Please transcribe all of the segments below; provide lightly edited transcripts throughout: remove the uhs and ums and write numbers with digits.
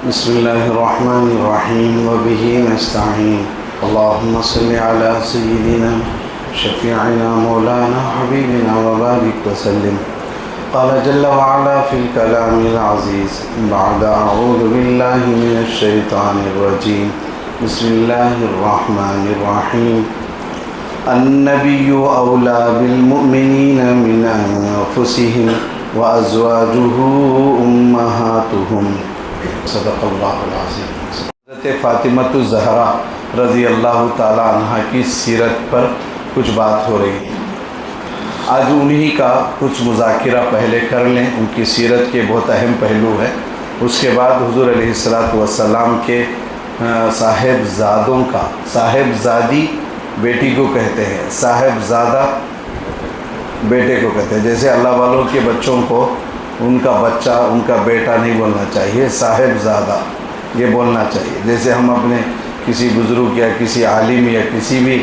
بسم الله الرحمن الرحيم وبه نستعين اللهم صل على سيدنا شفيعنا مولانا حبيبنا وبارك وسلم. قال جل وعلا في الكلام العزيز بعد أعوذ بالله من الشيطان الرجيم بسم الله الرحمن الرحيم. النبي أولى بالمؤمنين من أنفسهم وأزواجه أمهاتهم. صدق اللہ العظیم. حضرت فاطمہ الزہرا رضی اللہ تعالیٰ عنہ کی سیرت پر کچھ بات ہو رہی ہے. آج انہی کا کچھ مذاکرہ پہلے کر لیں. ان کی سیرت کے بہت اہم پہلو ہے. اس کے بعد حضور علیہ السلام کے صاحبزادوں کا، صاحبزادی بیٹی کو کہتے ہیں، صاحبزادہ بیٹے کو کہتے ہیں. جیسے اللہ والوں کے بچوں کو ان کا بچہ، ان کا بیٹا نہیں بولنا چاہیے، صاحبزادہ یہ بولنا چاہیے. جیسے ہم اپنے کسی بزرگ یا کسی عالم یا کسی بھی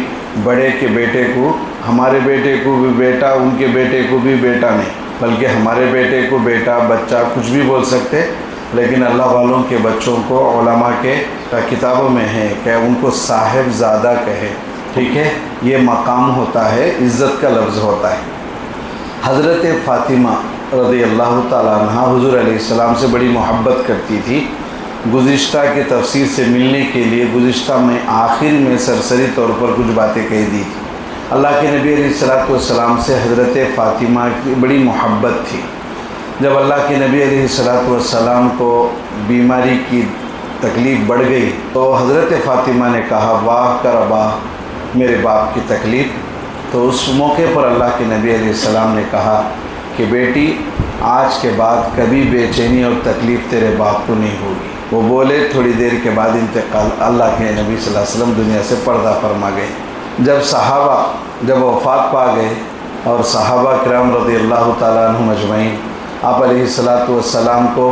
بڑے کے بیٹے کو، ہمارے بیٹے کو بھی بیٹا، ان کے بیٹے کو بھی بیٹا نہیں، بلکہ ہمارے بیٹے کو بیٹا، بچہ کچھ بھی بول سکتے. لیکن اللہ والوں کے بچوں کو علماء کے کتابوں میں ہے کہ ان کو صاحبزادہ کہے. ٹھیک ہے، یہ مقام ہوتا ہے، عزت کا لفظ ہوتا ہے. حضرت فاطمہ رضی اللہ تعالیٰ عنہ حضور علیہ السلام سے بڑی محبت کرتی تھی. گزشتہ کے تفسیر سے ملنے کے لیے گزشتہ میں آخر میں سرسری طور پر کچھ باتیں کہہ دی تھی. اللہ کے نبی علیہ السلام سے حضرت فاطمہ کی بڑی محبت تھی. جب اللہ کے نبی علیہ السلام کو بیماری کی تکلیف بڑھ گئی تو حضرت فاطمہ نے کہا واہ کر واہ میرے باپ کی تکلیف. تو اس موقع پر اللہ کے نبی علیہ السلام نے کہا کہ بیٹی آج کے بعد کبھی بے چینی اور تکلیف تیرے باپ کو نہیں ہوگی. وہ بولے، تھوڑی دیر کے بعد انتقال. اللہ کے نبی صلی اللہ علیہ وسلم دنیا سے پردہ فرما گئے. جب صحابہ وفات پا گئے اور صحابہ کرام رضی اللہ تعالیٰ عنہم اجمعین آپ علیہ السلام کو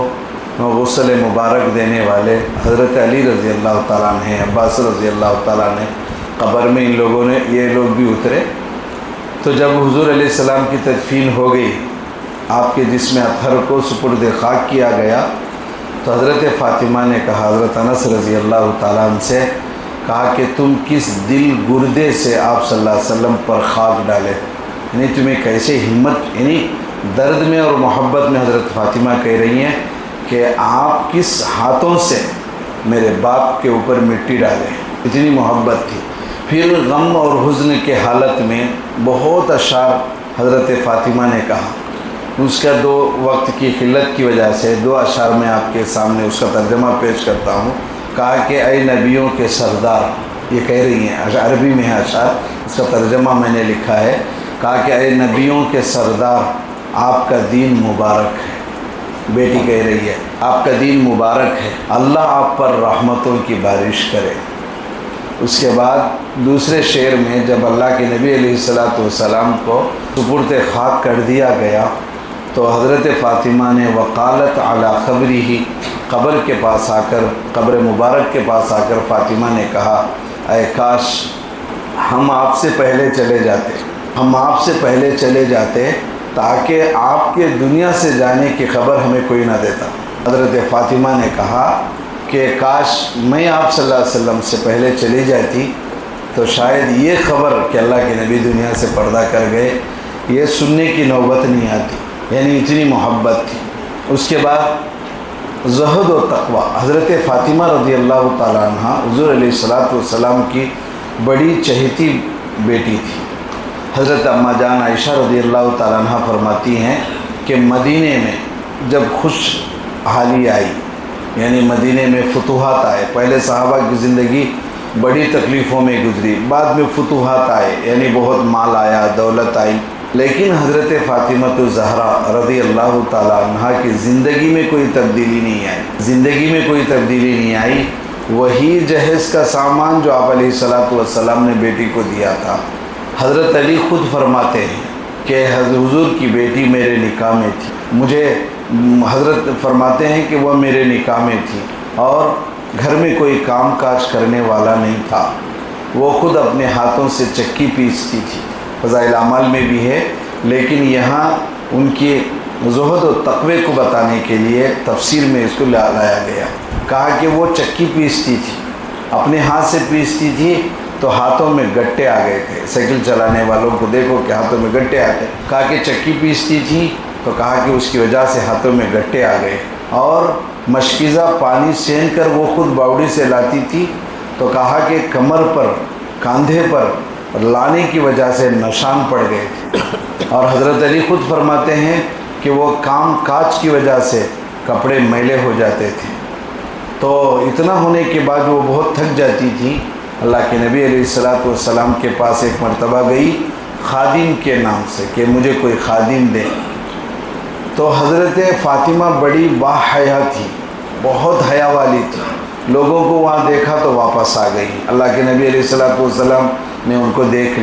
غسل مبارک دینے والے حضرت علی رضی اللہ تعالیٰ عنہ، عباس رضی اللہ تعالیٰ عنہ قبر میں ان لوگوں نے، یہ لوگ بھی اترے. تو جب حضور علیہ السلام کی تدفین ہو گئی، آپ کے جسم اطہر کو سپرد خاک کیا گیا، تو حضرت فاطمہ نے کہا، حضرت انس رضی اللہ تعالیٰ عنہ سے کہا کہ تم کس دل گردے سے آپ صلی اللہ علیہ وسلم پر خاک ڈالے، یعنی تمہیں کیسے ہمت، یعنی درد میں اور محبت میں حضرت فاطمہ کہہ رہی ہیں کہ آپ کس ہاتھوں سے میرے باپ کے اوپر مٹی ڈالے. اتنی محبت تھی. پھر غم اور حزن کے حالت میں بہت اشعار حضرت فاطمہ نے کہا. اس کا دو وقت کی قلت کی وجہ سے دو اشعار میں آپ کے سامنے اس کا ترجمہ پیش کرتا ہوں. کہا کہ اے نبیوں کے سردار، یہ کہہ رہی ہیں، عربی میں ہے اشعار، اس کا ترجمہ میں نے لکھا ہے. کہا کہ اے نبیوں کے سردار آپ کا دین مبارک ہے. بیٹی کہہ رہی ہے آپ کا دین مبارک ہے، اللہ آپ پر رحمتوں کی بارش کرے. اس کے بعد دوسرے شعر میں جب اللہ کے نبی علیہ السلام کو سپرد خاک کر دیا گیا تو حضرت فاطمہ نے وقالت علی قبرہ، قبر کے پاس آ کر، قبر مبارک کے پاس آ کر فاطمہ نے کہا اے کاش ہم آپ سے پہلے چلے جاتے تاکہ آپ کے دنیا سے جانے کی خبر ہمیں کوئی نہ دیتا. حضرت فاطمہ نے کہا کہ کاش میں آپ صلی اللہ علیہ وسلم سے پہلے چلی جاتی تو شاید یہ خبر کہ اللہ کے نبی دنیا سے پردہ کر گئے یہ سننے کی نوبت نہیں آتی. یعنی اتنی محبت تھی. اس کے بعد زہد و تقوی. حضرت فاطمہ رضی اللہ تعالیٰ عنہ حضور علیہ السلام کی بڑی چہیتی بیٹی تھی. حضرت اماں جان عائشہ رضی اللہ تعالیٰ عنہ فرماتی ہیں کہ مدینے میں جب خوش حالی آئی، یعنی مدینے میں فتوحات آئے، پہلے صحابہ کی زندگی بڑی تکلیفوں میں گزری، بعد میں فتوحات آئے، یعنی بہت مال آیا، دولت آئی، لیکن حضرت فاطمہ الزہرا رضی اللہ تعالیٰ عنہ کی زندگی میں کوئی تبدیلی نہیں آئی. وہی جہیز کا سامان جو آپ علیہ السلام نے بیٹی کو دیا تھا. حضرت علی خود فرماتے ہیں کہ حضور کی بیٹی میرے نکاح میں تھی. مجھے حضرت فرماتے ہیں کہ وہ میرے نکاح میں تھی اور گھر میں کوئی کام کاج کرنے والا نہیں تھا. وہ خود اپنے ہاتھوں سے چکی پیستی تھی. فضائل اعمال میں بھی ہے، لیکن یہاں ان کی زہد و تقوی کو بتانے کے لیے تفسیر میں اس کو لایا گیا. کہا کہ وہ چکی پیستی تھی، اپنے ہاتھ سے پیستی تھی تو ہاتھوں میں گٹے آ گئے تھے۔ سائیکل چلانے والوں کو دیکھو کہ ہاتھوں میں گٹے آ گئے۔ کہا کہ چکی پیستی تھی تو کہا کہ اس کی وجہ سے ہاتھوں میں گٹے آ گئے، اور مشکیزہ پانی سین کر وہ خود باوڑی سے لاتی تھی تو کہا کہ کمر پر، کاندھے پر لانے کی وجہ سے نشان پڑ گئے تھے، اور حضرت علی خود فرماتے ہیں کہ وہ کام کاج کی وجہ سے کپڑے میلے ہو جاتے تھے۔ تو اتنا ہونے کے بعد وہ بہت تھک جاتی تھی۔ اللہ کے نبی علیہ السلام کے پاس ایک مرتبہ گئی خادم کے نام سے کہ مجھے کوئی خادم دے، تو حضرت فاطمہ بڑی باحیا تھی، بہت حیا والی تھی، لوگوں کو وہاں دیکھا تو واپس آ گئی۔ اللہ کے نبی علیہ السلام نے ان کو دیکھ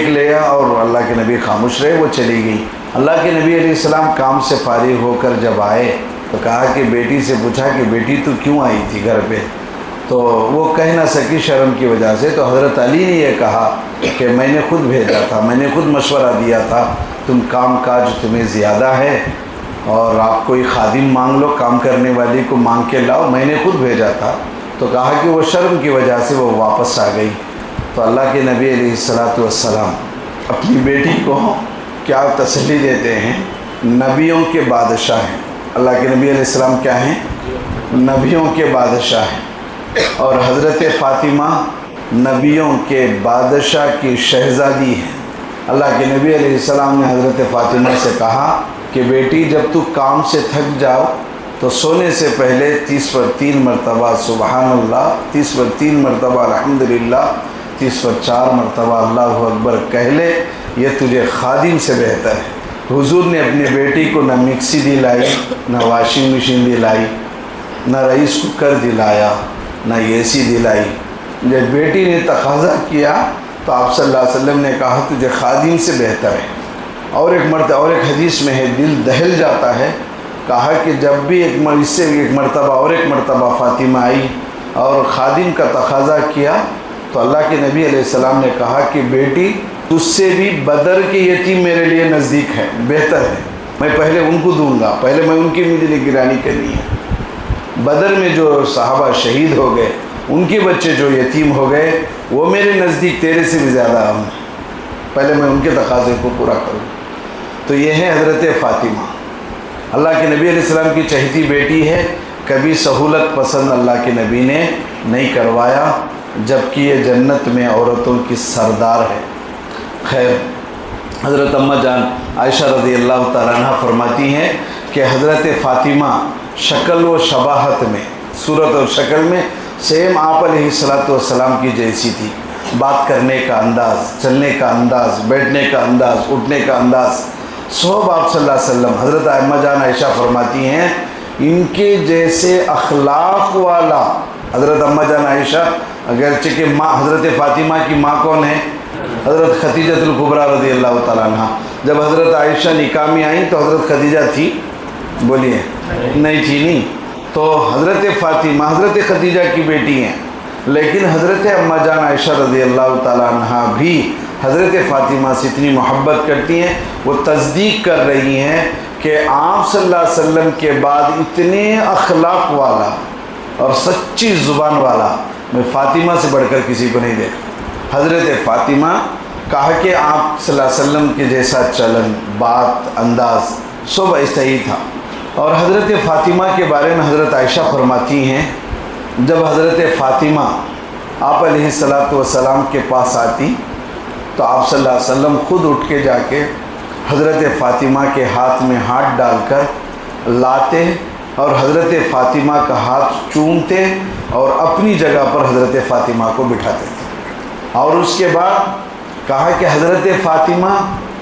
لیا اور اللہ کے نبی خاموش رہے، وہ چلی گئی۔ اللہ کے نبی علیہ السلام کام سے فارغ ہو کر جب آئے تو کہا کہ بیٹی سے پوچھا کہ بیٹی تو کیوں آئی تھی گھر پہ؟ تو وہ کہہ نہ سکی شرم کی وجہ سے، تو حضرت علی نے یہ کہا کہ میں نے خود بھیجا تھا، میں نے خود مشورہ دیا تھا، تم کام کاج تمہیں زیادہ ہے اور آپ کوئی خادم مانگ لو، کام کرنے والی کو مانگ کے لاؤ، میں نے خود بھیجا تھا۔ تو کہا کہ وہ شرم کی وجہ سے وہ واپس آ گئی۔ تو اللہ کے نبی علیہ السلام اپنی بیٹی کو کیا تسلی دیتے ہیں؟ نبیوں کے بادشاہ ہیں۔ اللہ کے نبی علیہ السلام کیا ہیں؟ نبیوں کے بادشاہ ہیں، اور حضرت فاطمہ نبیوں کے بادشاہ کی شہزادی ہے۔ اللہ کے نبی علیہ السلام نے حضرت فاطمہ سے کہا کہ بیٹی جب تو کام سے تھک جاؤ تو سونے سے پہلے 30 پر 3 مرتبہ سبحان اللہ، 30 پر 3 مرتبہ الحمدللہ، 30 پر 4 مرتبہ اللہ اکبر کہہ لے، یہ تجھے خادم سے بہتر ہے۔ حضور نے اپنی بیٹی کو نہ مکسی دلائی، نہ واشنگ مشین دلائی، نہ رائس کوکر دلایا، نہ اے سی دلائی۔ جب بیٹی نے تقاضا کیا تو آپ صلی اللہ علیہ وسلم نے کہا تجھے خادم سے بہتر ہے۔ اور ایک حدیث میں ہے دل دہل جاتا ہے، کہا کہ جب بھی ایک مرتبہ فاطمہ آئی اور خادم کا تقاضا کیا تو اللہ کے نبی علیہ السلام نے کہا کہ بیٹی تجھ سے بھی بدر کے یتیم میرے لیے نزدیک ہے، بہتر ہے، میں پہلے ان کو دوں گا، پہلے میں ان کی مجھے نگرانی کرنی ہے۔ بدر میں جو صحابہ شہید ہو گئے، ان کے بچے جو یتیم ہو گئے، وہ میرے نزدیک تیرے سے بھی زیادہ اہم ہیں، پہلے میں ان کے تقاضے کو پورا کروں۔ تو یہ ہے حضرت فاطمہ، اللہ کے نبی علیہ السلام کی چہیتی بیٹی ہے، کبھی سہولت پسند اللہ کے نبی نے نہیں کروایا، جبکہ یہ جنت میں عورتوں کی سردار ہے۔ خیر، حضرت اماں جان عائشہ رضی اللہ تعالیٰ عنہ فرماتی ہیں کہ حضرت فاطمہ شکل و شباہت میں، صورت اور شکل میں سیم آپ علیہ السلام کی جیسی تھی، بات کرنے کا انداز، چلنے کا انداز، بیٹھنے کا انداز، اٹھنے کا انداز، سب آپ صلی اللہ علیہ وسلم۔ حضرت اماں جان عائشہ فرماتی ہیں ان کے جیسے اخلاق والا، حضرت اماں جان عائشہ اگرچہ کہ ماں حضرت فاطمہ کی ماں کون ہے؟ حضرت خدیجہ الکبریٰ رضی اللہ تعالیٰ عنہ۔ جب حضرت عائشہ نکاح میں آئیں تو حضرت خدیجہ تھی؟ بولیے، نہیں تھی، نہیں۔ تو حضرت فاطمہ حضرت خدیجہ کی بیٹی ہیں، لیکن حضرت اماں جان عائشہ رضی اللہ تعالیٰ عنہ بھی حضرت فاطمہ سے اتنی محبت کرتی ہیں، وہ تصدیق کر رہی ہیں کہ آپ صلی اللہ علیہ وسلم کے بعد اتنے اخلاق والا اور سچی زبان والا میں فاطمہ سے بڑھ کر کسی کو نہیں دیکھا۔ حضرت فاطمہ کہا کہ آپ صلی اللہ علیہ وسلم کے جیسا چلن، بات، انداز سب ایسا ہی تھا۔ اور حضرت فاطمہ کے بارے میں حضرت عائشہ فرماتی ہیں جب حضرت فاطمہ آپ علیہ السلام کے پاس آتی تو آپ صلی اللہ علیہ وسلم خود اٹھ کے جا کے حضرت فاطمہ کے ہاتھ میں ہاتھ ڈال کر لاتے اور حضرت فاطمہ کا ہاتھ چومتے اور اپنی جگہ پر حضرت فاطمہ کو بٹھاتے تھے۔ اور اس کے بعد کہا کہ حضرت فاطمہ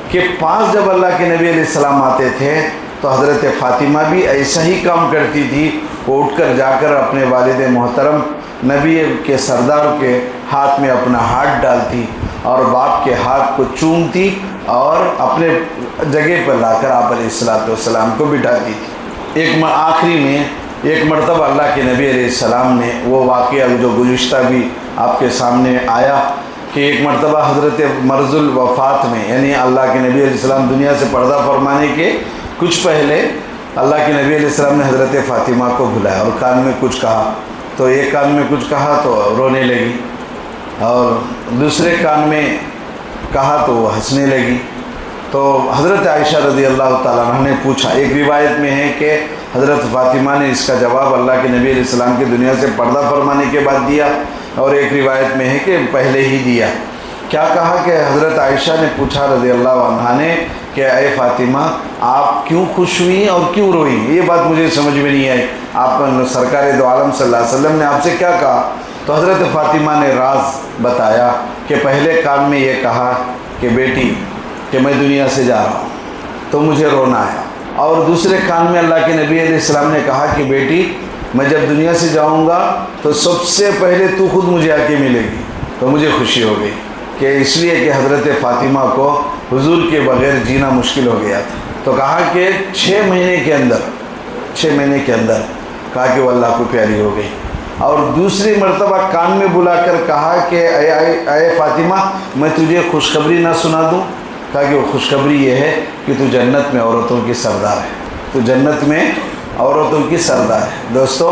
کے پاس جب اللہ کے نبی علیہ السلام آتے تھے تو حضرت فاطمہ بھی ایسا ہی کام کرتی تھی، وہ اٹھ کر جا کر اپنے والد محترم نبی کے سردار کے ہاتھ میں اپنا ہاتھ ڈالتی اور باپ کے ہاتھ کو چومتی اور اپنے جگہ پر لا کر آپ علیہ السلام کو بٹھاتی تھی۔ آخری میں ایک مرتبہ اللہ کے نبی علیہ السلام نے وہ واقعہ جو گزشتہ بھی آپ کے سامنے آیا کہ ایک مرتبہ حضرت مرض الوفات میں، یعنی اللہ کے نبی علیہ السلام دنیا سے پردہ فرمانے کے کچھ پہلے اللہ کے نبی علیہ السلام نے حضرت فاطمہ کو بلایا اور کان میں کچھ کہا، تو ایک کان میں کچھ کہا تو رونے لگی، اور دوسرے کان میں کہا تو وہ ہنسنے لگی۔ تو حضرت عائشہ رضی اللہ تعالیٰ عنہ نے پوچھا، ایک روایت میں ہے کہ حضرت فاطمہ نے اس کا جواب اللہ کے نبی علیہ السلام کی دنیا سے پردہ فرمانے کے بعد دیا، اور ایک روایت میں ہے کہ پہلے ہی دیا۔ کیا کہا کہ حضرت عائشہ نے پوچھا رضی اللہ عنہا نے کہ اے فاطمہ آپ کیوں خوش ہوئیں اور کیوں روئیں؟ یہ بات مجھے سمجھ میں نہیں آئی، آپ سرکار دو عالم صلی اللہ علیہ وسلم نے آپ سے کیا کہا؟ تو حضرت فاطمہ نے راز بتایا کہ پہلے کان میں یہ کہا کہ بیٹی کہ میں دنیا سے جا رہا ہوں تو مجھے رونا آیا، اور دوسرے کان میں اللہ کے نبی علیہ السلام نے کہا کہ بیٹی میں جب دنیا سے جاؤں گا تو سب سے پہلے تو خود مجھے آ کے ملے گی، تو مجھے خوشی ہو گئی کہ اس لیے کہ حضرت فاطمہ کو حضور کے بغیر جینا مشکل ہو گیا تھا۔ تو کہا کہ 6 مہینے کے اندر کہا کہ وہ اللہ کو پیاری ہو گئی، اور دوسری مرتبہ کان میں بلا کر کہا کہ اے فاطمہ میں تجھے خوشخبری نہ سنا دوں؟ کہا کہ وہ خوشخبری یہ ہے کہ تو جنت میں عورتوں کی سردار ہے، تو جنت میں عورتوں کی سردار ہے۔ دوستو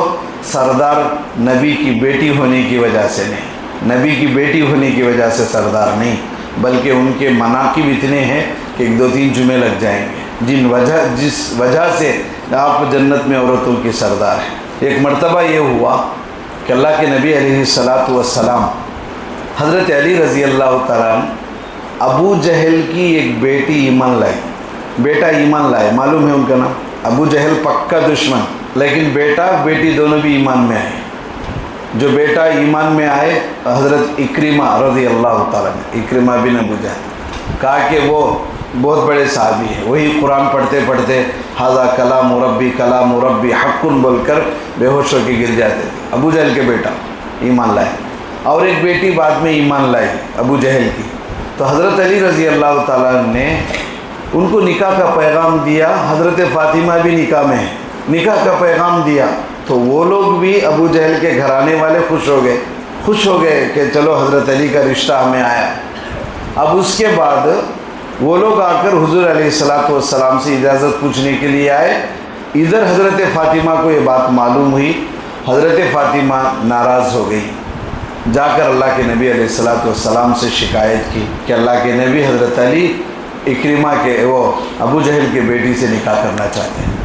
سردار نبی کی بیٹی ہونے کی وجہ سے نہیں، نبی کی بیٹی ہونے کی وجہ سے سردار نہیں، بلکہ ان کے مناقب اتنے ہیں کہ 2-3 جمعے لگ جائیں گے، جس وجہ سے آپ جنت میں عورتوں کی سردار ہیں۔ ایک مرتبہ یہ ہوا کہ اللہ کے نبی علیہ السلام حضرت علی رضی اللہ تعالیٰ عنہ ابو جہل کی ایک بیٹا ایمان لائے، معلوم ہے ان کا نام؟ ابو جہل پکا دشمن، لیکن بیٹا بیٹی دونوں بھی ایمان میں آئے۔ جو بیٹا ایمان میں آئے حضرت اکرمہ رضی اللہ تعالیٰ عنہ، اکرمہ بن ابو جہل، کہا کہ وہ بہت بڑے صحابی ہیں، وہی قرآن پڑھتے پڑھتے ھذا کلام ربی حقٌ بول کر بے ہوش ہو کے گر جاتے تھے۔ ابو جہل کے بیٹا ایمان لائے، اور ایک بیٹی بعد میں ایمان لائی ابو جہل کی۔ تو حضرت علی رضی اللہ تعالیٰ نے ان کو نکاح کا پیغام دیا، حضرت فاطمہ بھی نکاح میں ہے، نکاح کا پیغام دیا، تو وہ لوگ بھی ابو جہل کے گھرانے والے خوش ہو گئے کہ چلو حضرت علی کا رشتہ ہمیں آیا۔ اب اس کے بعد وہ لوگ آ کر حضور علیہ السلام سے اجازت پوچھنے کے لیے آئے۔ ادھر حضرت فاطمہ کو یہ بات معلوم ہوئی، حضرت فاطمہ ناراض ہو گئی، جا کر اللہ کے نبی علیہ السلام سے شکایت کی کہ اللہ کے نبی حضرت علی اکرمہ کے وہ ابو جہل کے بیٹی سے نکاح کرنا چاہتے ہیں۔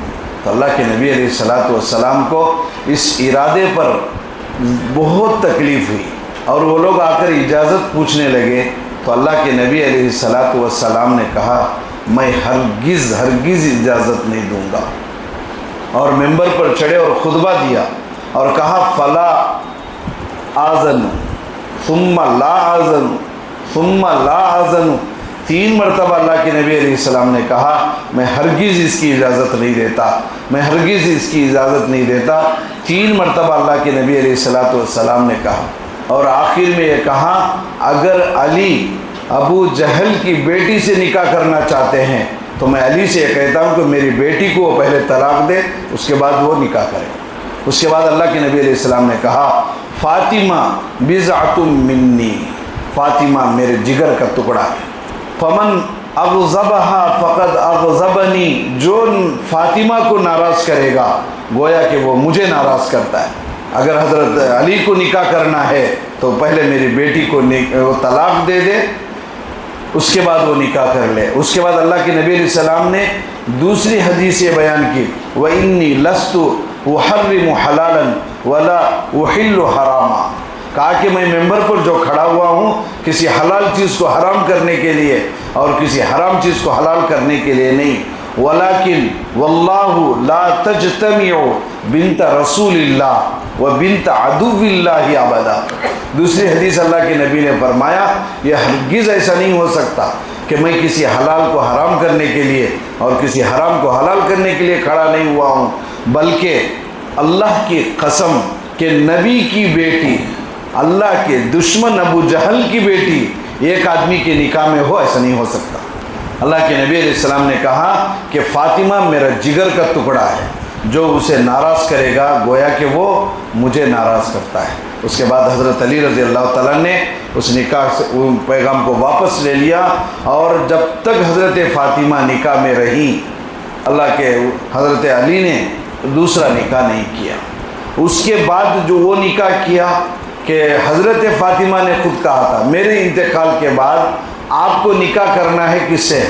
تو اللہ کے نبی علیہ السلام کو اس ارادے پر بہت تکلیف ہوئی، اور وہ لوگ آ کر اجازت پوچھنے لگے، تو اللہ کے نبی علیہ السلام نے کہا میں ہرگز اجازت نہیں دوں گا، اور ممبر پر چڑھے اور خطبہ دیا اور کہا فلا آذن ثم لا آذن ثم لا آذن، 3 مرتبہ اللہ کے نبی علیہ السلام نے کہا میں ہرگز اس کی اجازت نہیں دیتا، 3 مرتبہ اللہ کے نبی علیہ السلام نے کہا، اور آخر میں یہ کہا اگر علی ابو جہل کی بیٹی سے نکاح کرنا چاہتے ہیں تو میں علی سے یہ کہتا ہوں کہ میری بیٹی کو وہ پہلے طلاق دے، اس کے بعد وہ نکاح کرے۔ اس کے بعد اللہ کے نبی علیہ السلام نے کہا فاطمہ بضعۃ منی، فاطمہ میرے جگر کا ٹکڑا ہے، فمن اغضبها فقد اغضبنی، جو فاطمہ کو ناراض کرے گا گویا کہ وہ مجھے ناراض کرتا ہے۔ اگر حضرت علی کو نکاح کرنا ہے تو پہلے میری بیٹی کو وہ طلاق دے دے، اس کے بعد وہ نکاح کر لے۔ اس کے بعد اللہ کے نبی علیہ السلام نے دوسری حدیث یہ بیان کی وَإِنِّي لَسْتُ أُحَرِّمُ حَلَالًا وَلَا أُحِلُّ حَرَامًا، کہا کہ میں ممبر پر جو کھڑا ہوا ہوں کسی حلال چیز کو حرام کرنے کے لیے اور کسی حرام چیز کو حلال کرنے کے لیے نہیں، ولیکن واللہ لا تجتمع بنت رسول اللہ و بنت عدو اللہ ابدا۔ دوسری حدیث اللہ کے نبی نے فرمایا یہ ہرگز ایسا نہیں ہو سکتا کہ میں کسی حلال کو حرام کرنے کے لیے اور کسی حرام کو حلال کرنے کے لیے کھڑا نہیں ہوا ہوں، بلکہ اللہ کی قسم کہ نبی کی بیٹی اللہ کے دشمن ابو جہل کی بیٹی ایک آدمی کے نکاح میں ہو، ایسا نہیں ہو سکتا۔ اللہ کے نبی علیہ السلام نے کہا کہ فاطمہ میرا جگر کا ٹکڑا ہے، جو اسے ناراض کرے گا گویا کہ وہ مجھے ناراض کرتا ہے۔ اس کے بعد حضرت علی رضی اللہ تعالیٰ نے اس نکاح سے پیغام کو واپس لے لیا، اور جب تک حضرت فاطمہ نکاح میں رہیں اللہ کے حضرت علی نے دوسرا نکاح نہیں کیا۔ اس کے بعد جو وہ نکاح کیا کہ حضرت فاطمہ نے خود کہا تھا میرے انتقال کے بعد آپ کو نکاح کرنا ہے کس سے؟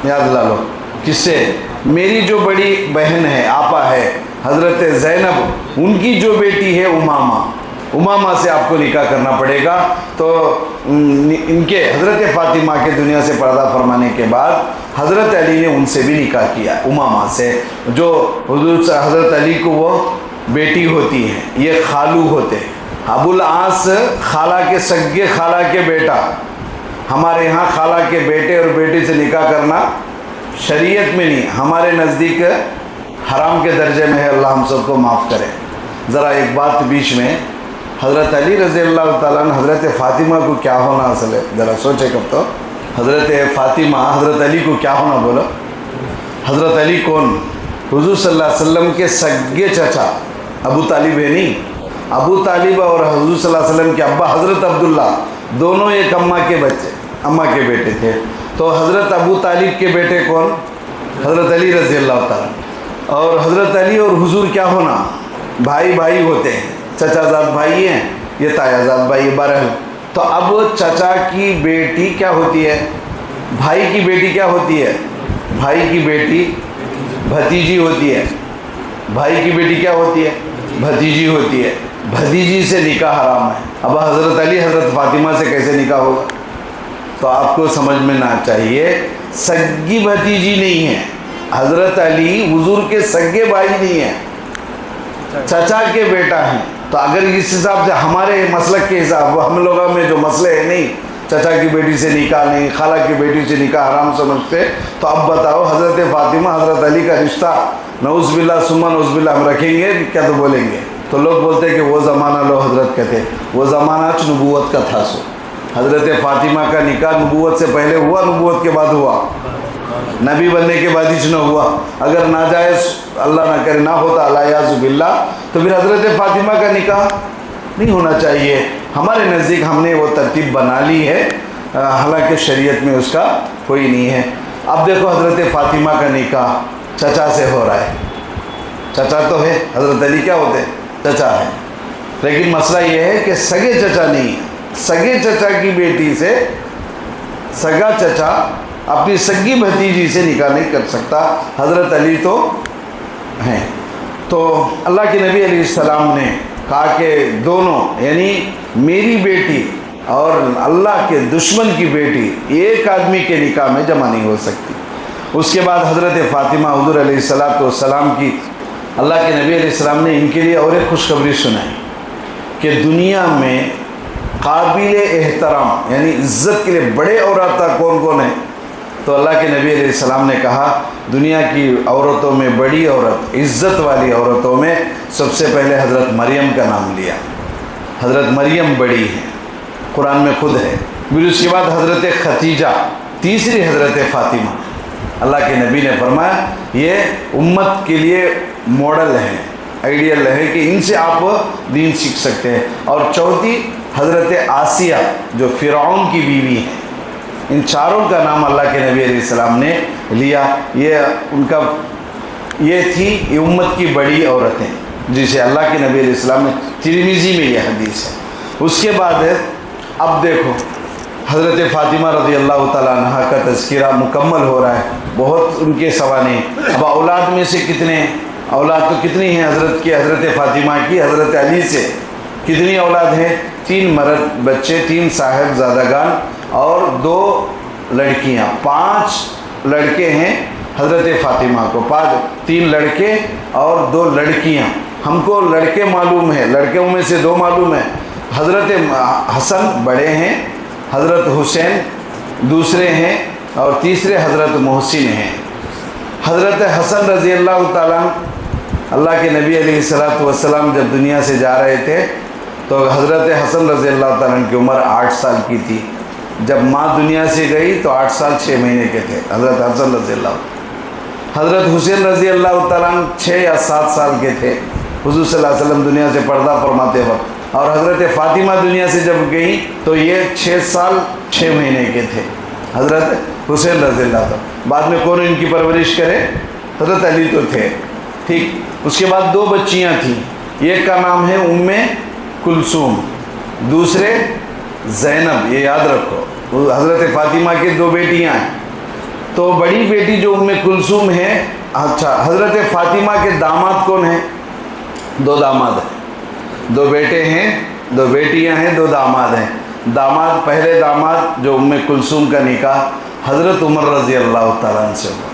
یاد لا لو، کس سے؟ میری جو بڑی بہن ہے، آپا ہے حضرت زینب، ان کی جو بیٹی ہے امامہ سے آپ کو نکاح کرنا پڑے گا۔ تو ان کے حضرت فاطمہ کے دنیا سے پردہ فرمانے کے بعد حضرت علی نے ان سے بھی نکاح کیا، امامہ سے، جو حضرت علی کو وہ بیٹی ہوتی ہیں، یہ خالو ہوتے ہیں۔ ابو العاص خالہ کے سگے خالہ کے بیٹا، ہمارے ہاں خالہ کے بیٹے اور بیٹی سے نکاح کرنا شریعت میں نہیں، ہمارے نزدیک حرام کے درجے میں ہے، اللہ ہم سب کو معاف کرے۔ ذرا ایک بات بیچ میں، حضرت علی رضی اللہ تعالیٰ عنہ حضرت فاطمہ کو کیا ہونا اصل ہے؟ ذرا سوچے کب تو حضرت فاطمہ حضرت علی کو کیا ہونا؟ بولو، حضرت علی کون؟ حضور صلی اللہ علیہ وسلم کے سگے چچا ابو طالب ہے نہیں؟ ابو طالب اور حضور صلی اللہ علیہ وسلم کے ابا حضرت عبداللہ دونوں ایک اماں کے بچے، اماں کے بیٹے تھے۔ تو حضرت ابو طالب کے بیٹے کون؟ حضرت علی رضی اللہ تعالیٰ۔ اور حضرت علی اور حضور کیا ہونا؟ بھائی بھائی ہوتے ہیں، چچا زاد بھائی ہیں، یہ تایا زاد بھائی، بہرحال۔ تو اب چچا کی بیٹی کیا ہوتی ہے؟ بھائی کی بیٹی کیا ہوتی ہے؟ بھائی کی بیٹی بھتیجی ہوتی ہے۔ بھائی کی بیٹی کیا ہوتی ہے؟ بھتیجی ہوتی ہے۔ بھتیجی سے نکاح حرام ہے۔ اب حضرت علی حضرت فاطمہ سے کیسے نکاح ہوگا؟ تو آپ کو سمجھ میں نہ چاہیے، سگی بھتیجی نہیں ہے، حضرت علی حضور کے سگے بھائی نہیں ہیں، چچا کے بیٹا ہیں۔ تو اگر اس حساب سے ہمارے مسلک کے حساب، ہم لوگوں میں جو مسئلے ہیں نہیں، چچا کی بیٹی سے نکاح نہیں، خالہ کی بیٹی سے نکاح حرام سمجھتے، تو اب بتاؤ حضرت فاطمہ حضرت علی کا رشتہ نعوذ باللہ ثم نعوذ باللہ ہم رکھیں گے کیا؟ تو بولیں گے۔ تو لوگ بولتے ہیں کہ وہ زمانہ لو، حضرت کہتے وہ زمانہ نبوت کا تھا، سو حضرت فاطمہ کا نکاح نبوت سے پہلے ہوا، نبوت کے بعد ہوا، نبی بننے کے بعد ہی نہ ہوا۔ اگر ناجائز اللہ نہ کرے نہ ہوتا الیاذ باللہ، تو پھر حضرت فاطمہ کا نکاح نہیں ہونا چاہیے۔ ہمارے نزدیک ہم نے وہ ترتیب بنا لی ہے، حالانکہ شریعت میں اس کا کوئی نہیں ہے۔ اب دیکھو حضرت فاطمہ کا نکاح چچا سے ہو رہا ہے، چچا تو ہے، حضرت علی کیا ہوتے؟ چچا ہے، لیکن مسئلہ یہ ہے کہ سگے چچا نہیں ہے۔ سگے چچا کی بیٹی سے سگا چچا اپنی سگی بھتیجی سے نکاح نہیں کر سکتا، حضرت علی تو ہیں۔ تو اللہ کے نبی علیہ السلام نے کہا کہ دونوں، یعنی میری بیٹی اور اللہ کے دشمن کی بیٹی ایک آدمی کے نکاح میں جمع نہیں ہو سکتی۔ اس کے بعد حضرت فاطمہ حضور علیہ السلام کی، اللہ کے نبی علیہ السلام نے ان کے لیے اور ایک خوشخبری سنائی کہ دنیا میں قابل احترام یعنی عزت کے لیے بڑے عورتیں کون کون ہیں؟ تو اللہ کے نبی علیہ السلام نے کہا دنیا کی عورتوں میں بڑی عورت، عزت والی عورتوں میں سب سے پہلے حضرت مریم کا نام لیا۔ حضرت مریم بڑی ہے، قرآن میں خود ہے۔ پھر اس کے بعد حضرت ختیجہ، تیسری حضرت فاطمہ۔ اللہ کے نبی نے فرمایا یہ امت کے لیے ماڈل ہیں، آئیڈیل ہے کہ ان سے آپ دین سیکھ سکتے ہیں۔ اور چوتھی حضرت آسیہ جو فرعون کی بیوی ہیں۔ ان چاروں کا نام اللہ کے نبی علیہ السلام نے لیا۔ یہ ان کا یہ تھی یہ امت کی بڑی عورتیں جسے اللہ کے نبی علیہ السلام نے، ترمذی میں یہ حدیث ہے۔ اس کے بعد اب دیکھو حضرت فاطمہ رضی اللہ تعالیٰ عنہ کا تذکرہ مکمل ہو رہا ہے، بہت ان کے سوانح۔ اب اولاد میں سے کتنے، اولاد تو کتنی ہیں حضرت کی، حضرت فاطمہ کی حضرت علی سے کتنی اولاد ہیں؟ 3 مرد بچے، 3 صاحبزادگان اور 2 لڑکیاں، 5 لڑکے ہیں حضرت فاطمہ کو، 3 لڑکے اور 2 لڑکیاں۔ ہم کو لڑکے معلوم ہیں، لڑکوں میں سے 2 معلوم ہیں۔ حضرت حسن بڑے ہیں، حضرت حسین دوسرے ہیں اور تیسرے حضرت محسن ہیں۔ حضرت حسن رضی اللہ تعالیٰ اللہ کے نبی علیہ السلام جب دنیا سے جا رہے تھے تو حضرت حسن رضی اللہ تعالیٰ کی عمر 8 سال کی تھی۔ جب ماں دنیا سے گئی تو 8 سال 6 مہینے کے تھے حضرت حسن رضی اللہ۔ حضرت حسین رضی اللہ تعالیٰ 6 یا 7 سال کے تھے حضور صلی اللہ علیہ وسلم دنیا سے پردہ فرماتے وقت، اور حضرت فاطمہ دنیا سے جب گئی تو یہ 6 سال 6 مہینے کے تھے حضرت حسین رضی اللہ تعالیٰ۔ بعد میں کون ان کی پرورش کرے؟ حضرت علی تو تھے، ٹھیک، اس کے بعد 2 بچیاں تھیں، ایک کا نام ہے ام کلثوم، دوسرے زینب، یہ یاد رکھو، حضرت فاطمہ کے 2 بیٹیاں ہیں۔ تو بڑی بیٹی جو ام کلثوم ہے، اچھا حضرت فاطمہ کے داماد کون ہیں؟ 2 داماد ہیں، 2 بیٹے ہیں، 2 بیٹیاں ہیں، 2 داماد ہیں۔ داماد، پہلے داماد جو ام کلثوم کا نکاح حضرت عمر رضی اللہ تعالیٰ عنہ سے ہوا،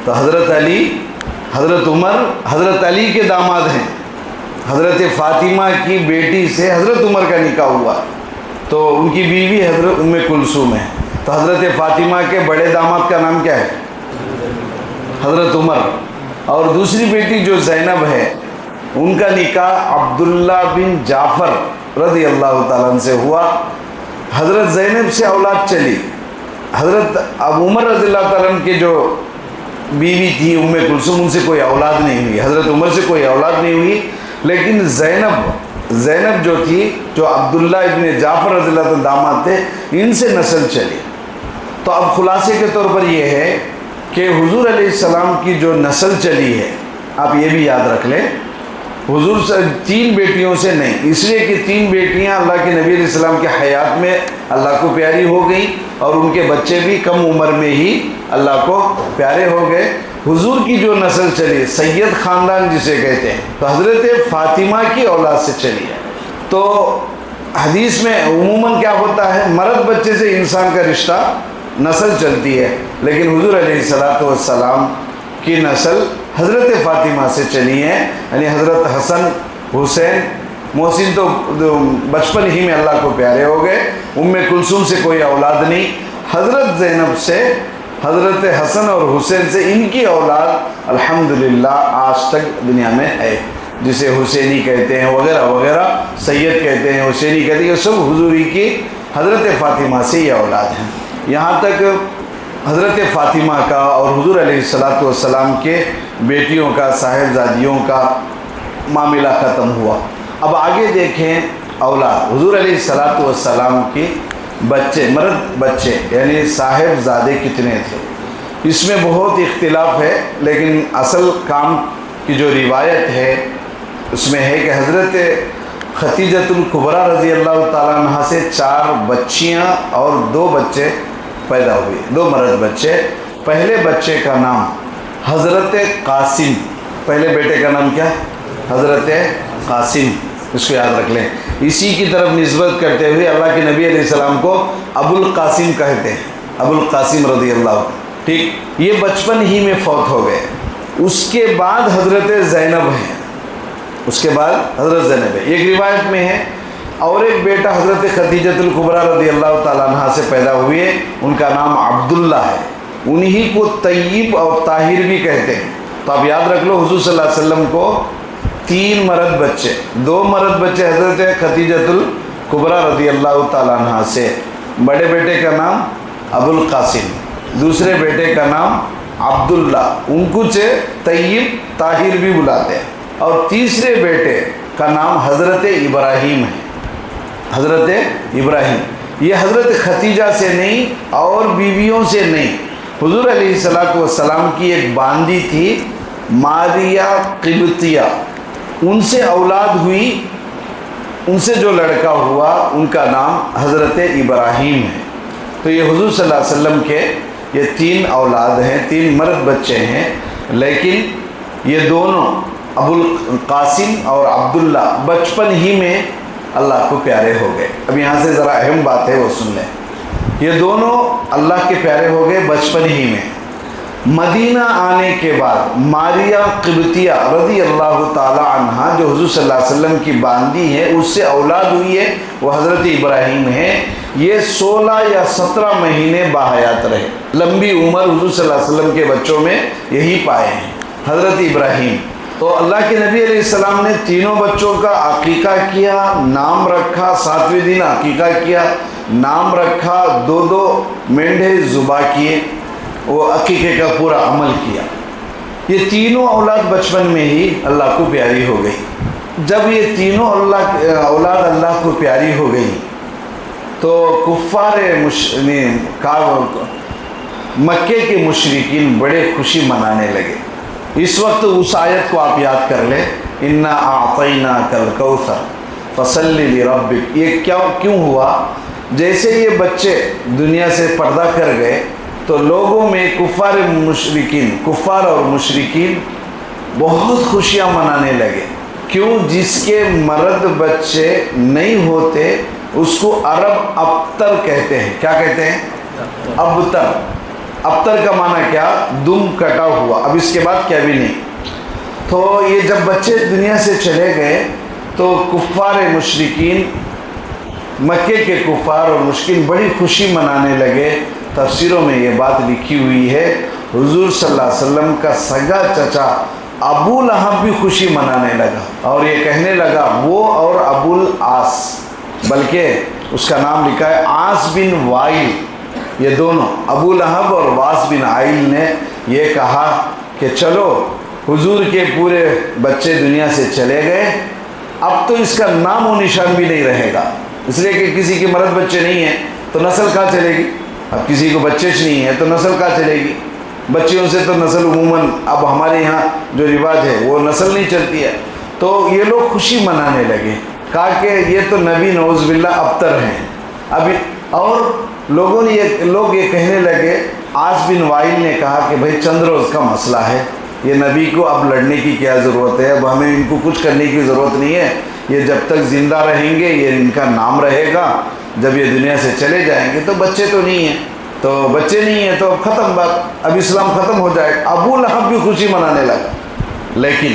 تو حضرت علی، حضرت عمر حضرت علی کے داماد ہیں، حضرت فاطمہ کی بیٹی سے حضرت عمر کا نکاح ہوا، تو ان کی بیوی حضرت ام کلثوم ہے، تو حضرت فاطمہ کے بڑے داماد کا نام کیا ہے؟ حضرت عمر، اور دوسری بیٹی جو زینب ہے ان کا نکاح عبداللہ بن جعفر رضی اللہ تعالیٰ عنہ سے ہوا۔ حضرت زینب سے اولاد چلی، حضرت اب عمر رضی اللہ تعالیٰ عنہ کے جو بیوی تھی ام کلثوم، ان سے کوئی اولاد نہیں ہوئی، حضرت عمر سے کوئی اولاد نہیں ہوئی، لیکن زینب جو تھی، جو عبداللہ ابن جعفر رضی اللہ عنہ داماد تھے، ان سے نسل چلی۔ تو اب خلاصے کے طور پر یہ ہے کہ حضور علیہ السلام کی جو نسل چلی ہے، آپ یہ بھی یاد رکھ لیں، حضور سے 3 بیٹیوں سے نہیں، اس لیے کہ 3 بیٹیاں اللہ کے نبی علیہ السلام کے حیات میں اللہ کو پیاری ہو گئی، اور ان کے بچے بھی کم عمر میں ہی اللہ کو پیارے ہو گئے۔ حضور کی جو نسل چلی، سید خاندان جسے کہتے ہیں، تو حضرت فاطمہ کی اولاد سے چلی ہے۔ تو حدیث میں عموماً کیا ہوتا ہے، مرد بچے سے انسان کا رشتہ، نسل چلتی ہے، لیکن حضور علیہ السلام کی نسل حضرت فاطمہ سے چلی ہے، یعنی حضرت حسن، حسین، محسن تو بچپن ہی میں اللہ کو پیارے ہو گئے، ام کلثوم سے کوئی اولاد نہیں، حضرت زینب سے، حضرت حسن اور حسین سے ان کی اولاد الحمدللہ آج تک دنیا میں ہے، جسے حسینی کہتے ہیں وغیرہ وغیرہ، سید کہتے ہیں، حسینی کہتے ہیں، یہ سب حضوری کی حضرت فاطمہ سے یہ اولاد ہیں۔ یہاں تک حضرت فاطمہ کا اور حضور علیہ السلام کے بیٹیوں کا، صاحبزادیوں کا معاملہ ختم ہوا۔ اب آگے دیکھیں اولاد، حضور علیہ السلام کی بچے، مرد بچے یعنی صاحبزادے کتنے تھے، اس میں بہت اختلاف ہے، لیکن اصل کام کی جو روایت ہے اس میں ہے کہ حضرت خدیجۃ الکبریٰ رضی اللہ تعالیٰ عنہ سے 4 بچیاں اور 2 بچے پیدا ہوئے، 2 مرد بچے۔ پہلے بچے کا نام حضرت قاسم، پہلے بیٹے کا نام کیا؟ حضرت قاسم، اس کو یاد رکھ لیں، اسی کی طرف نسبت کرتے ہوئے اللہ کے نبی علیہ السلام کو ابو القاسم کہتے ہیں، ابو القاسم رضی اللہ عنہ، ٹھیک، یہ بچپن ہی میں فوت ہو گئے۔ اس کے بعد حضرت زینب ہے، اس کے بعد حضرت زینب ہے، ایک روایت میں ہے، اور ایک بیٹا حضرت خدیجۃ الکبریٰ رضی اللہ تعالیٰ عنہ سے پیدا ہوئے، ان کا نام عبداللہ ہے، انہی کو طیب اور طاہر بھی کہتے ہیں۔ تو آپ یاد رکھ لو، حضور صلی اللہ علیہ وسلم کو 3 مرد بچے، 2 مرد بچے حضرت خدیجۃ الکبریٰ رضی اللہ تعالیٰ عنہ سے، بڑے بیٹے کا نام ابو القاسم، دوسرے بیٹے کا نام عبداللہ، ان کو طیب طاہر بھی بلاتے ہیں، اور تیسرے بیٹے کا نام حضرت ابراہیم ہے، حضرت ابراہیم۔ یہ حضرت خدیجہ سے نہیں اور بیویوں سے نہیں، حضور علیہ السلام کی ایک باندی تھی ماریہ قبطیہ، ان سے اولاد ہوئی، ان سے جو لڑکا ہوا ان کا نام حضرت ابراہیم ہے۔ تو یہ حضور صلی اللہ علیہ وسلم کے یہ 3 اولاد ہیں، 3 مرد بچے ہیں، لیکن یہ دونوں ابو القاسم اور عبداللہ بچپن ہی میں اللہ کو پیارے ہو گئے۔ اب یہاں سے ذرا اہم بات ہے وہ سن لیں، یہ دونوں اللہ کے پیارے ہو گئے بچپن ہی میں۔ مدینہ آنے کے بعد ماریہ قبطیہ رضی اللہ تعالی عنہ جو حضور صلی اللہ علیہ وسلم کی باندی ہے، اس سے اولاد ہوئی ہے، وہ حضرت ابراہیم ہے۔ یہ 16 یا 17 مہینے باحیات رہے، لمبی عمر حضور صلی اللہ علیہ وسلم کے بچوں میں یہی پائے ہیں، حضرت ابراہیم۔ تو اللہ کے نبی علیہ السلام نے تینوں بچوں کا عقیقہ کیا، نام رکھا، 7ویں دن عقیقہ کیا، نام رکھا، 2 مینڈھے ذبح کیے، وہ عقیقے کا پورا عمل کیا۔ یہ تینوں اولاد بچپن میں ہی اللہ کو پیاری ہو گئی۔ جب یہ تینوں اولاد اللہ کو پیاری ہو گئی تو کفار مکے کے مشرکین بڑے خوشی منانے لگے، اس وقت اس آیت کو آپ یاد کر لیں، انا اعطیناک الکوثر فصلی لربک۔ یہ کیوں ہوا؟ جیسے یہ بچے دنیا سے پردہ کر گئے تو لوگوں میں کفار اور مشرکین بہت خوشیاں منانے لگے۔ کیوں؟ جس کے مرد بچے نہیں ہوتے اس کو عرب ابتر کہتے ہیں۔ کیا کہتے ہیں؟ ابتر۔ ابتر کا معنی کیا؟ دم کٹا ہوا، اب اس کے بعد کیا بھی نہیں۔ تو یہ جب بچے دنیا سے چلے گئے تو کفار مشرکین، مکے کے کفار اور مشرکین بڑی خوشی منانے لگے۔ تفسیروں میں یہ بات لکھی ہوئی ہے، حضور صلی اللہ علیہ وسلم کا سگا چچا ابو لہب بھی خوشی منانے لگا اور یہ کہنے لگا، وہ اور ابو العاص، بلکہ اس کا نام لکھا ہے عاص بن وائل، یہ دونوں ابو لہب اور واس بن عائل نے یہ کہا کہ چلو حضور کے پورے بچے دنیا سے چلے گئے، اب تو اس کا نام و نشان بھی نہیں رہے گا، اس لیے کہ کسی کے مرد بچے نہیں ہیں تو نسل کہاں چلے گی؟ اب کسی کو بچے نہیں ہیں تو نسل کہاں چلے گی؟ بچیوں سے تو نسل عموماً اب ہمارے یہاں جو رواج ہے وہ نسل نہیں چلتی ہے۔ تو یہ لوگ خوشی منانے لگے، کہا کہ یہ تو نبی نعوذ باللہ ابتر ہیں ابھی، اور لوگ یہ کہنے لگے، عاص بن وائل نے کہا کہ بھائی چند روز کا مسئلہ ہے، یہ نبی کو اب لڑنے کی کیا ضرورت ہے، اب ہمیں ان کو کچھ کرنے کی ضرورت نہیں ہے، یہ جب تک زندہ رہیں گے یہ ان کا نام رہے گا، جب یہ دنیا سے چلے جائیں گے تو بچے تو نہیں ہیں، تو بچے نہیں ہیں تو اب ختم بات، اب اسلام ختم ہو جائے۔ ابو لہب بھی خوشی منانے لگا، لیکن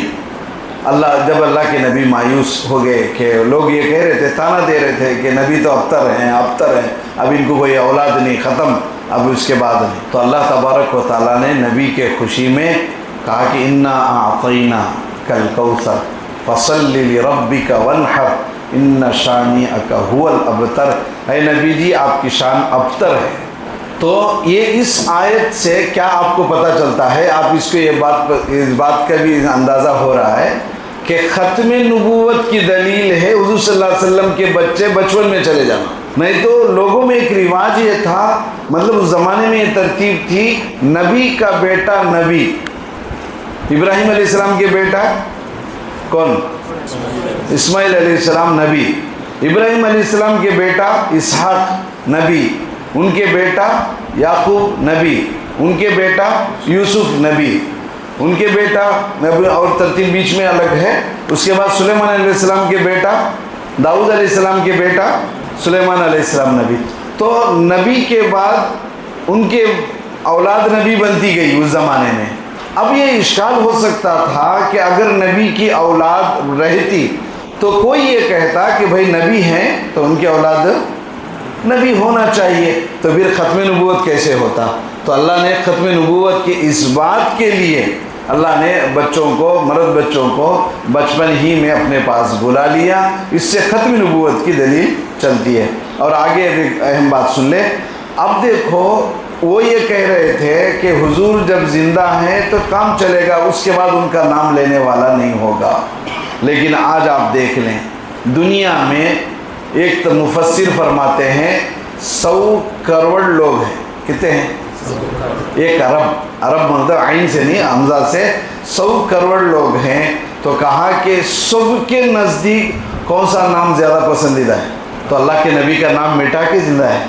جب اللہ کے نبی مایوس ہو گئے کہ لوگ یہ کہہ رہے تھے، تانا دے رہے تھے کہ نبی تو ابتر ہیں، اب ان کو کوئی اولاد نہیں، ختم، اب اس کے بعد نہیں، تو اللہ تبارک و تعالیٰ نے نبی کے خوشی میں کہا کہ انا اعطیناک الکوثر فصلی لربک وانحر ان شانئک هو الابتر۔ اے نبی جی آپ کی شان ابتر ہے۔ تو یہ اس آیت سے کیا آپ کو پتہ چلتا ہے؟ آپ اس کو اس بات کا بھی اندازہ ہو رہا ہے کہ ختم نبوت کی دلیل ہے حضور صلی اللہ علیہ وسلم کے بچے بچپن میں چلے جانا، نہیں تو لوگوں میں ایک رواج یہ تھا، مطلب اس زمانے میں یہ ترتیب تھی، نبی کا بیٹا نبی، ابراہیم علیہ السلام کے بیٹا کون؟ اسماعیل علیہ السلام نبی، ابراہیم علیہ السلام کے بیٹا اسحاق نبی، ان کے بیٹا یعقوب نبی، ان کے بیٹا یوسف نبی، ان کے بیٹا نبی، اور ترتیب بیچ میں الگ ہے۔ اس کے بعد سلیمان علیہ السلام کے بیٹا داؤد علیہ السلام کے بیٹا سلیمان علیہ السلام نبی۔ تو نبی کے بعد ان کے اولاد نبی بنتی گئی اس زمانے میں۔ اب یہ اشکال ہو سکتا تھا کہ اگر نبی کی اولاد رہتی تو کوئی یہ کہتا کہ بھائی نبی ہیں تو ان کی اولاد نبی ہونا چاہیے، تو پھر ختم نبوت کیسے ہوتا؟ تو اللہ نے ختم نبوت کے اس بات کے لیے اللہ نے بچوں کو، مرد بچوں کو بچپن ہی میں اپنے پاس بلا لیا، اس سے ختم نبوت کی دلیل چلتی ہے۔ اور آگے ایک اہم بات سن لے، اب دیکھو وہ یہ کہہ رہے تھے کہ حضور جب زندہ ہیں تو کام چلے گا، اس کے بعد ان کا نام لینے والا نہیں ہوگا، لیکن آج آپ دیکھ لیں دنیا میں ایک تو مفسر فرماتے ہیں 100 کروڑ لوگ ہیں، کتنے ہیں؟ 1 ارب، عرب مطلب عین سے نہیں حمزہ سے، 100 کروڑ لوگ ہیں، تو کہا کہ سب کے نزدیک کون سا نام زیادہ پسندیدہ ہے؟ تو اللہ کے نبی کا نام مٹا کے زندہ ہے،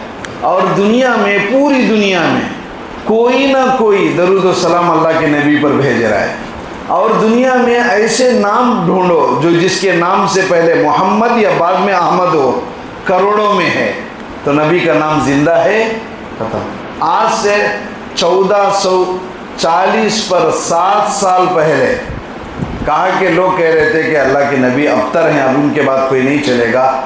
اور دنیا میں، پوری دنیا میں کوئی نہ کوئی درود و سلام اللہ کے نبی پر بھیج رہا ہے، اور دنیا میں ایسے نام ڈھونڈو جو جس کے نام سے پہلے محمد یا بعد میں احمد ہو، کروڑوں میں ہے، تو نبی کا نام زندہ ہے، ختم۔ آج سے 1440 پر 7 سال پہلے کہا کہ لوگ کہہ رہے تھے کہ اللہ کے نبی ابتر ہیں، اب ان کے بعد کوئی نہیں چلے گا۔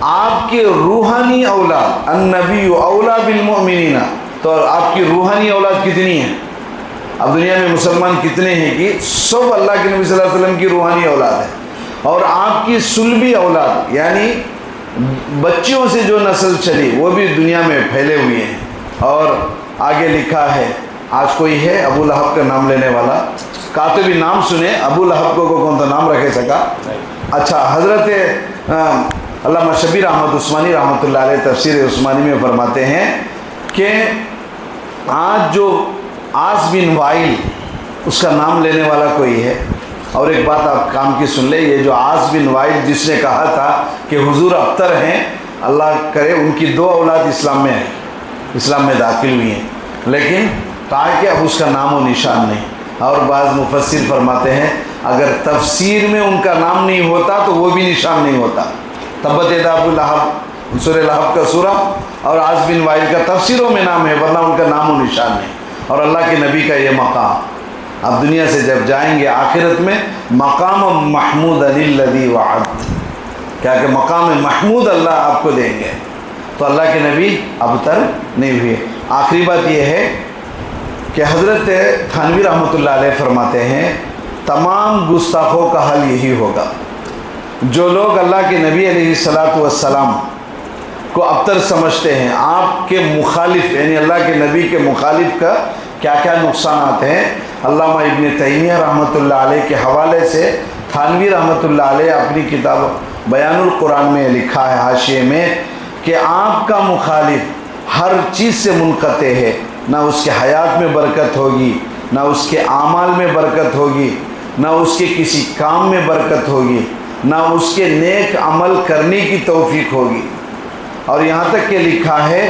آپ کی روحانی اولاد، النبی اولا بالمؤمنین، تو آپ کی روحانی اولاد کتنی ہے؟ اب دنیا میں مسلمان کتنے ہیں کہ سب اللہ کے نبی صلی اللہ علیہ وسلم کی روحانی اولاد ہے، اور آپ کی صلبی اولاد یعنی بچیوں سے جو نسل چلی وہ بھی دنیا میں پھیلے ہوئے ہیں۔ اور آگے لکھا ہے، آج کوئی ہے ابو لہب کا نام لینے والا؟ کاتبی نام سنے، ابو لہب کو کون سا نام رکھے سکا؟ اچھا، حضرت علامہ شبیر احمد عثمانی رحمۃ اللہ علیہ تفسیر عثمانی میں فرماتے ہیں کہ آج جو عاص بن وائل اس کا نام لینے والا کوئی ہے؟ اور ایک بات آپ کام کی سن لیں، یہ جو عاص بن وائل جس نے کہا تھا کہ حضور ابتر ہیں، اللہ کرے ان کی 2 اولاد اسلام میں ہیں، اسلام میں داخل ہوئی ہیں، لیکن کہا کہ اب اس کا نام و نشان نہیں۔ اور بعض مفسر فرماتے ہیں اگر تفسیر میں ان کا نام نہیں ہوتا تو وہ بھی نشان نہیں ہوتا۔ تبت یدا ابو لہب، سورہ لہب کا سورہ، اور عاص بن وائل کا تفسیروں میں نام ہے، ورنہ ان کا نام و نشان نہیں۔ اور اللہ کے نبی کا یہ مقام، اب دنیا سے جب جائیں گے آخرت میں، مقام محمود الذی وعد، کیا کہ مقام محمود اللہ آپ کو دیں گے۔ تو اللہ کے نبی ابتر نہیں ہوئے۔ آخری بات یہ ہے کہ حضرت تھانوی رحمۃ اللہ علیہ فرماتے ہیں تمام گستاخوں کا حل یہی ہوگا۔ جو لوگ اللہ کے نبی علیہ السلام کو ابتر سمجھتے ہیں، آپ کے مخالف یعنی اللہ کے نبی کے مخالف کا کیا کیا نقصانات ہیں، علامہ ابن تیمیہ رحمۃ اللہ علیہ کے حوالے سے تھانوی رحمۃ اللہ علیہ اپنی کتاب بیان القرآن میں لکھا ہے حاشیے میں کہ آپ کا مخالف ہر چیز سے منقطع ہے، نہ اس کے حیات میں برکت ہوگی، نہ اس کے اعمال میں برکت ہوگی، نہ اس کے کسی کام میں برکت ہوگی، نہ اس کے نیک عمل کرنے کی توفیق ہوگی۔ اور یہاں تک کہ لکھا ہے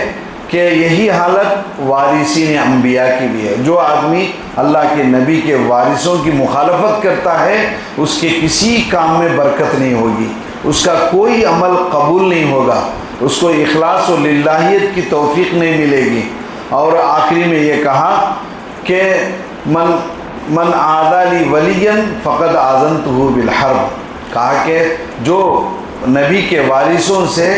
کہ یہی حالت وارثین انبیاء کی بھی ہے۔ جو آدمی اللہ کے نبی کے وارثوں کی مخالفت کرتا ہے اس کے کسی کام میں برکت نہیں ہوگی، اس کا کوئی عمل قبول نہیں ہوگا، اس کو اخلاص و للہیت کی توفیق نہیں ملے گی۔ اور آخری میں یہ کہا کہ من عادی لی ولیا فقد آذنتہ بالحرب، کہا کہ جو نبی کے وارثوں سے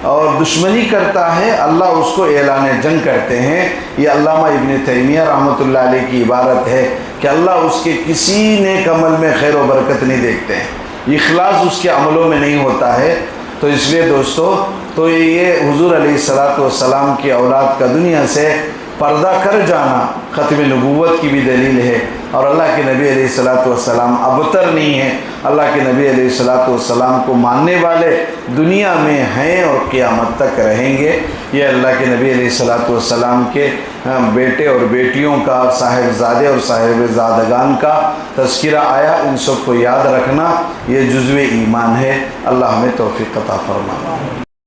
اور دشمنی کرتا ہے اللہ اس کو اعلان جنگ کرتے ہیں۔ یہ علامہ ابن تیمیہ رحمۃ اللہ علیہ کی عبارت ہے کہ اللہ اس کے کسی نیک عمل میں خیر و برکت نہیں دیکھتے ہیں، اخلاص اس کے عملوں میں نہیں ہوتا ہے۔ تو اس لیے دوستو، تو یہ حضور علیہ السلام کی اولاد کا دنیا سے پردہ کر جانا ختم نبوت کی بھی دلیل ہے۔ اور اللہ کے نبی علیہ السلام ابتر نہیں ہیں، اللہ کے نبی علیہ السلام کو ماننے والے دنیا میں ہیں اور قیامت تک رہیں گے۔ یہ اللہ کے نبی علیہ السلام کے بیٹے اور بیٹیوں کا، صاحبزادے اور صاحبزادگان کا تذکرہ آیا، ان سب کو یاد رکھنا یہ جزو ایمان ہے۔ اللہ ہمیں توفیق عطا فرمائے۔